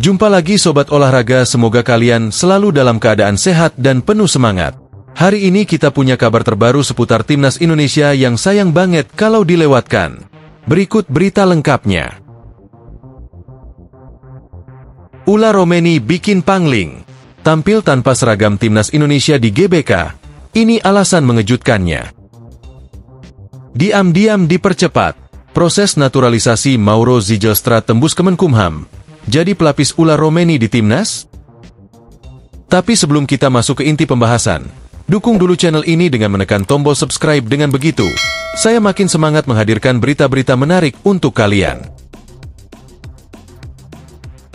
Jumpa lagi Sobat Olahraga, semoga kalian selalu dalam keadaan sehat dan penuh semangat. Hari ini kita punya kabar terbaru seputar Timnas Indonesia yang sayang banget kalau dilewatkan. Berikut berita lengkapnya. Ula Romeni bikin pangling. Tampil tanpa seragam Timnas Indonesia di GBK. Ini alasan mengejutkannya. Diam-diam dipercepat. Proses naturalisasi Mauro Zijlstra tembus Kemenkumham. Jadi pelapis Ula Romeni di Timnas? Tapi sebelum kita masuk ke inti pembahasan, dukung dulu channel ini dengan menekan tombol subscribe. Dengan begitu, saya makin semangat menghadirkan berita-berita menarik untuk kalian.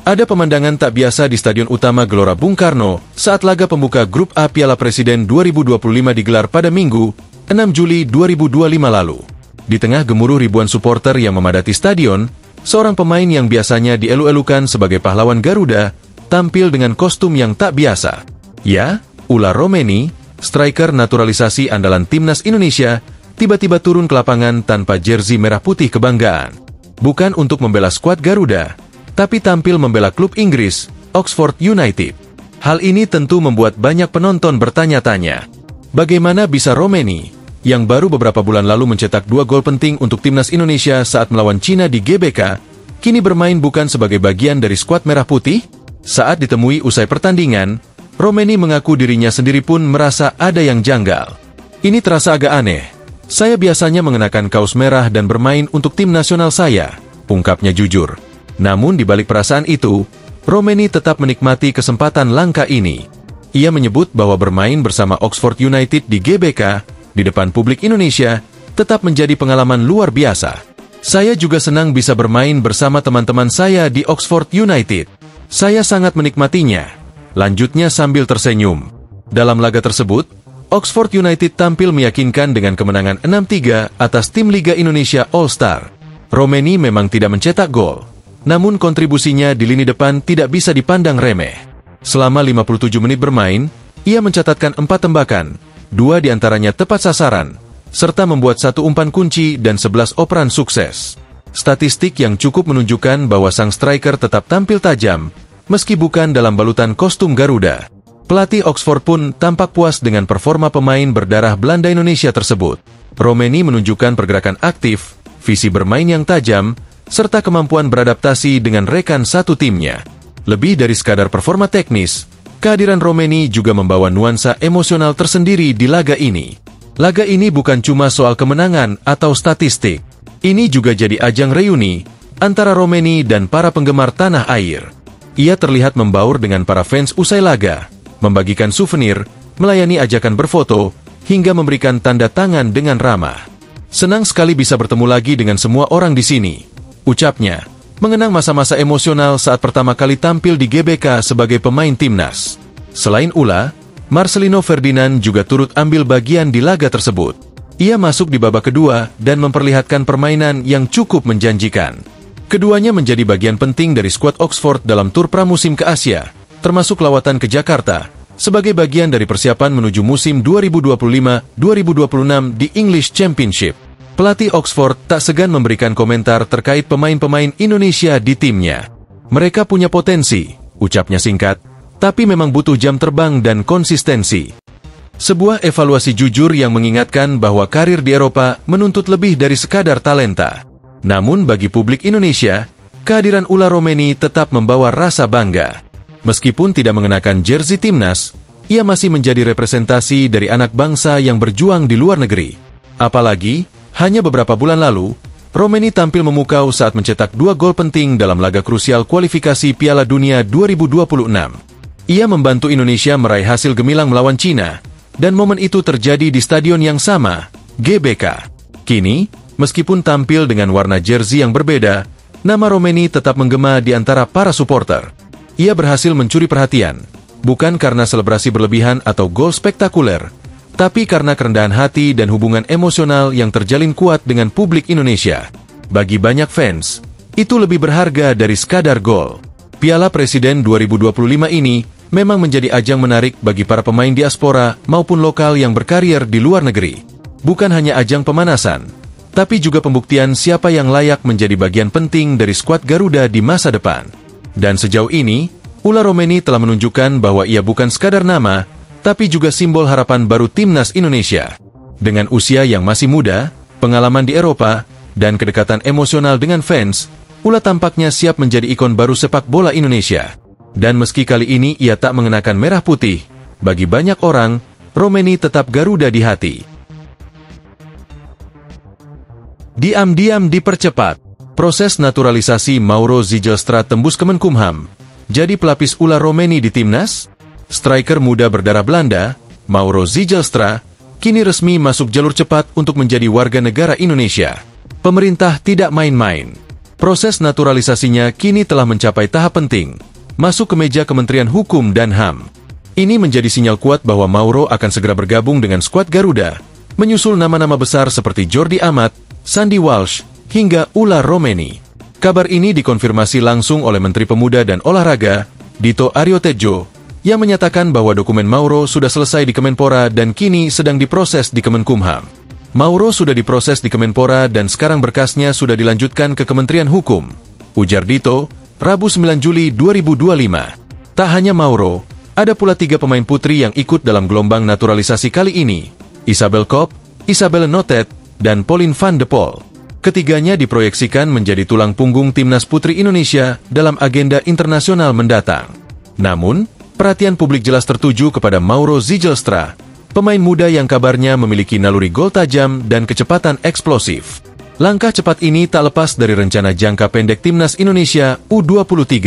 Ada pemandangan tak biasa di Stadion Utama Gelora Bung Karno saat laga pembuka Grup A Piala Presiden 2025 digelar pada Minggu, 6 Juli 2025 lalu. Di tengah gemuruh ribuan supporter yang memadati stadion, seorang pemain yang biasanya dielu-elukan sebagai pahlawan Garuda, tampil dengan kostum yang tak biasa. Ya, Ula Romeni, striker naturalisasi andalan Timnas Indonesia, tiba-tiba turun ke lapangan tanpa jersey merah putih kebanggaan. Bukan untuk membela skuad Garuda, tapi tampil membela klub Inggris, Oxford United. Hal ini tentu membuat banyak penonton bertanya-tanya. Bagaimana bisa Romeni, yang baru beberapa bulan lalu mencetak 2 gol penting untuk Timnas Indonesia saat melawan Cina di GBK, kini bermain bukan sebagai bagian dari skuad merah putih? Saat ditemui usai pertandingan, Romeni mengaku dirinya sendiri pun merasa ada yang janggal. Ini terasa agak aneh. Saya biasanya mengenakan kaos merah dan bermain untuk tim nasional saya, ungkapnya jujur. Namun di balik perasaan itu, Romeni tetap menikmati kesempatan langka ini. Ia menyebut bahwa bermain bersama Oxford United di GBK, di depan publik Indonesia, tetap menjadi pengalaman luar biasa. Saya juga senang bisa bermain bersama teman-teman saya di Oxford United. Saya sangat menikmatinya, lanjutnya sambil tersenyum. Dalam laga tersebut, Oxford United tampil meyakinkan dengan kemenangan 6-3 atas tim Liga Indonesia All-Star. Romeni memang tidak mencetak gol, namun kontribusinya di lini depan tidak bisa dipandang remeh. Selama 57 menit bermain, ia mencatatkan 4 tembakan, 2 diantaranya tepat sasaran, serta membuat 1 umpan kunci dan 11 operan sukses. Statistik yang cukup menunjukkan bahwa sang striker tetap tampil tajam, meski bukan dalam balutan kostum Garuda. Pelatih Oxford pun tampak puas dengan performa pemain berdarah Belanda Indonesia tersebut. Romeni menunjukkan pergerakan aktif, visi bermain yang tajam, serta kemampuan beradaptasi dengan rekan satu timnya. Lebih dari sekadar performa teknis, kehadiran Romeni juga membawa nuansa emosional tersendiri di laga ini. Laga ini bukan cuma soal kemenangan atau statistik. Ini juga jadi ajang reuni antara Romeni dan para penggemar tanah air. Ia terlihat membaur dengan para fans usai laga, membagikan souvenir, melayani ajakan berfoto, hingga memberikan tanda tangan dengan ramah. Senang sekali bisa bertemu lagi dengan semua orang di sini, ucapnya, mengenang masa-masa emosional saat pertama kali tampil di GBK sebagai pemain timnas. Selain Ula, Marcelino Ferdinand juga turut ambil bagian di laga tersebut. Ia masuk di babak kedua dan memperlihatkan permainan yang cukup menjanjikan. Keduanya menjadi bagian penting dari skuad Oxford dalam tur pramusim ke Asia, termasuk lawatan ke Jakarta, sebagai bagian dari persiapan menuju musim 2025-2026 di English Championship. Pelatih Oxford tak segan memberikan komentar terkait pemain-pemain Indonesia di timnya. Mereka punya potensi, ucapnya singkat, tapi memang butuh jam terbang dan konsistensi. Sebuah evaluasi jujur yang mengingatkan bahwa karir di Eropa menuntut lebih dari sekadar talenta. Namun bagi publik Indonesia, kehadiran Ula Romeni tetap membawa rasa bangga. Meskipun tidak mengenakan jersey timnas, ia masih menjadi representasi dari anak bangsa yang berjuang di luar negeri. Apalagi, hanya beberapa bulan lalu, Romeni tampil memukau saat mencetak 2 gol penting dalam laga krusial kualifikasi Piala Dunia 2026. Ia membantu Indonesia meraih hasil gemilang melawan Cina, dan momen itu terjadi di stadion yang sama, GBK. Kini, meskipun tampil dengan warna jersey yang berbeda, nama Romeni tetap menggema di antara para supporter. Ia berhasil mencuri perhatian, bukan karena selebrasi berlebihan atau gol spektakuler, tapi karena kerendahan hati dan hubungan emosional yang terjalin kuat dengan publik Indonesia. Bagi banyak fans, itu lebih berharga dari sekadar gol. Piala Presiden 2025 ini memang menjadi ajang menarik bagi para pemain diaspora maupun lokal yang berkarir di luar negeri. Bukan hanya ajang pemanasan, tapi juga pembuktian siapa yang layak menjadi bagian penting dari skuad Garuda di masa depan. Dan sejauh ini, Ula Romeni telah menunjukkan bahwa ia bukan sekadar nama, tapi juga simbol harapan baru timnas Indonesia. Dengan usia yang masih muda, pengalaman di Eropa, dan kedekatan emosional dengan fans, Ula tampaknya siap menjadi ikon baru sepak bola Indonesia. Dan meski kali ini ia tak mengenakan merah putih, bagi banyak orang, Romeni tetap Garuda di hati. Diam-diam dipercepat. Proses naturalisasi Mauro Zijlstra tembus Kemenkumham. Jadi pelapis Ula Romeni di timnas? Striker muda berdarah Belanda, Mauro Zijlstra, kini resmi masuk jalur cepat untuk menjadi warga negara Indonesia. Pemerintah tidak main-main. Proses naturalisasinya kini telah mencapai tahap penting, masuk ke meja Kementerian Hukum dan HAM. Ini menjadi sinyal kuat bahwa Mauro akan segera bergabung dengan skuad Garuda, menyusul nama-nama besar seperti Jordi Amat, Sandy Walsh, hingga Ula Romeni. Kabar ini dikonfirmasi langsung oleh Menteri Pemuda dan Olahraga, Dito Aryo Tejo, yang menyatakan bahwa dokumen Mauro sudah selesai di Kemenpora dan kini sedang diproses di Kemenkumham. Mauro sudah diproses di Kemenpora dan sekarang berkasnya sudah dilanjutkan ke Kementerian Hukum, ujar Dito, Rabu 9 Juli 2025. Tak hanya Mauro, ada pula 3 pemain putri yang ikut dalam gelombang naturalisasi kali ini, Isabel Kopp, Isabelle Notet, dan Pauline van de Poel. Ketiganya diproyeksikan menjadi tulang punggung timnas putri Indonesia dalam agenda internasional mendatang. Namun, perhatian publik jelas tertuju kepada Mauro Zijlstra, pemain muda yang kabarnya memiliki naluri gol tajam dan kecepatan eksplosif. Langkah cepat ini tak lepas dari rencana jangka pendek timnas Indonesia U23.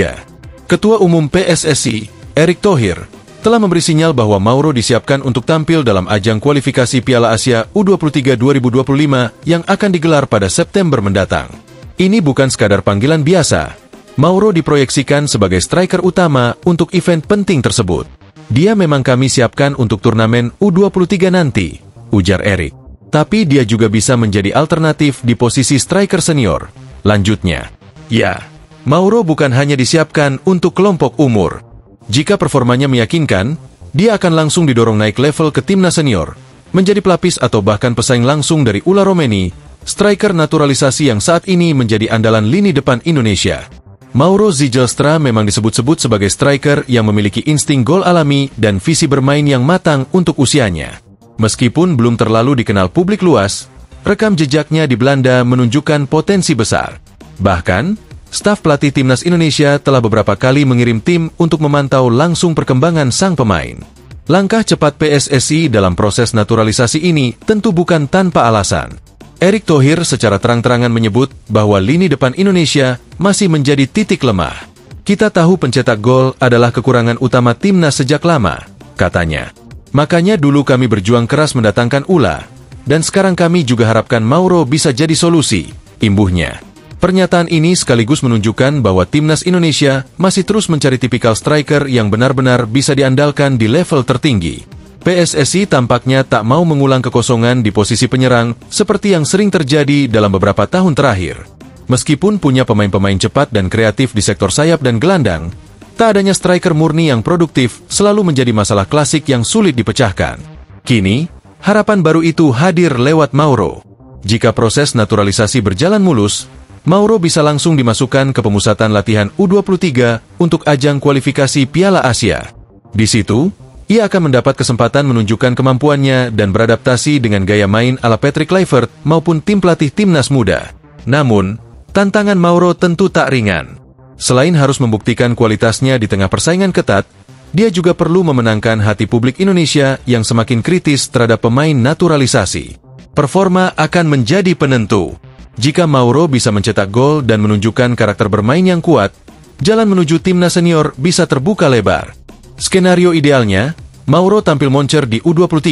Ketua Umum PSSI, Erick Thohir, telah memberi sinyal bahwa Mauro disiapkan untuk tampil dalam ajang kualifikasi Piala Asia U23 2025 yang akan digelar pada September mendatang. Ini bukan sekadar panggilan biasa. Mauro diproyeksikan sebagai striker utama untuk event penting tersebut. Dia memang kami siapkan untuk turnamen U23 nanti, ujar Erick. Tapi dia juga bisa menjadi alternatif di posisi striker senior. Lanjutnya, ya, Mauro bukan hanya disiapkan untuk kelompok umur. Jika performanya meyakinkan, dia akan langsung didorong naik level ke timnas senior, menjadi pelapis atau bahkan pesaing langsung dari Ula Romeni, striker naturalisasi yang saat ini menjadi andalan lini depan Indonesia. Mauro Zijlstra memang disebut-sebut sebagai striker yang memiliki insting gol alami dan visi bermain yang matang untuk usianya. Meskipun belum terlalu dikenal publik luas, rekam jejaknya di Belanda menunjukkan potensi besar. Bahkan, staf pelatih timnas Indonesia telah beberapa kali mengirim tim untuk memantau langsung perkembangan sang pemain. Langkah cepat PSSI dalam proses naturalisasi ini tentu bukan tanpa alasan. Erick Thohir secara terang-terangan menyebut bahwa lini depan Indonesia masih menjadi titik lemah. Kita tahu pencetak gol adalah kekurangan utama timnas sejak lama, katanya. Makanya dulu kami berjuang keras mendatangkan Ula, dan sekarang kami juga harapkan Mauro bisa jadi solusi, imbuhnya. Pernyataan ini sekaligus menunjukkan bahwa timnas Indonesia masih terus mencari tipikal striker yang benar-benar bisa diandalkan di level tertinggi. PSSI tampaknya tak mau mengulang kekosongan di posisi penyerang seperti yang sering terjadi dalam beberapa tahun terakhir. Meskipun punya pemain-pemain cepat dan kreatif di sektor sayap dan gelandang, tak adanya striker murni yang produktif selalu menjadi masalah klasik yang sulit dipecahkan. Kini, harapan baru itu hadir lewat Mauro. Jika proses naturalisasi berjalan mulus, Mauro bisa langsung dimasukkan ke pemusatan latihan U23 untuk ajang kualifikasi Piala Asia. Di situ, ia akan mendapat kesempatan menunjukkan kemampuannya dan beradaptasi dengan gaya main ala Patrick Kluivert maupun tim pelatih timnas muda. Namun, tantangan Mauro tentu tak ringan. Selain harus membuktikan kualitasnya di tengah persaingan ketat, dia juga perlu memenangkan hati publik Indonesia yang semakin kritis terhadap pemain naturalisasi. Performa akan menjadi penentu. Jika Mauro bisa mencetak gol dan menunjukkan karakter bermain yang kuat, jalan menuju timnas senior bisa terbuka lebar. Skenario idealnya, Mauro tampil moncer di U23,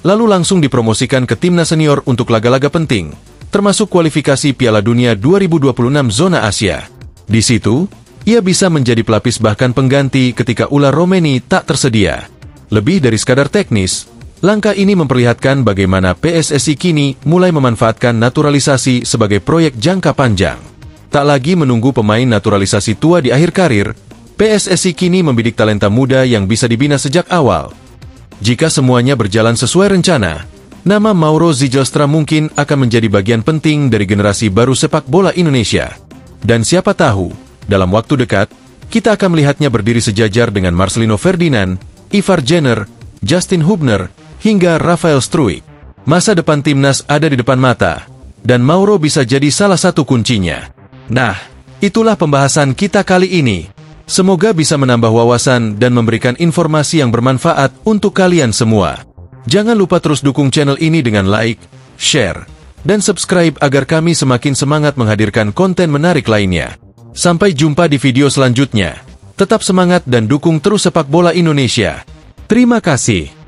lalu langsung dipromosikan ke timnas senior untuk laga-laga penting, termasuk kualifikasi Piala Dunia 2026 zona Asia. Di situ, ia bisa menjadi pelapis bahkan pengganti ketika Ula Romeni tak tersedia. Lebih dari sekadar teknis, langkah ini memperlihatkan bagaimana PSSI kini mulai memanfaatkan naturalisasi sebagai proyek jangka panjang. Tak lagi menunggu pemain naturalisasi tua di akhir karir, PSSI kini membidik talenta muda yang bisa dibina sejak awal. Jika semuanya berjalan sesuai rencana, nama Mauro Zijlstra mungkin akan menjadi bagian penting dari generasi baru sepak bola Indonesia. Dan siapa tahu, dalam waktu dekat, kita akan melihatnya berdiri sejajar dengan Marcelino Ferdinand, Ivar Jenner, Justin Hubner, hingga Rafael Struijk. Masa depan timnas ada di depan mata, dan Mauro bisa jadi salah satu kuncinya. Nah, itulah pembahasan kita kali ini. Semoga bisa menambah wawasan dan memberikan informasi yang bermanfaat untuk kalian semua. Jangan lupa terus dukung channel ini dengan like, share, dan subscribe agar kami semakin semangat menghadirkan konten menarik lainnya. Sampai jumpa di video selanjutnya. Tetap semangat dan dukung terus sepak bola Indonesia. Terima kasih.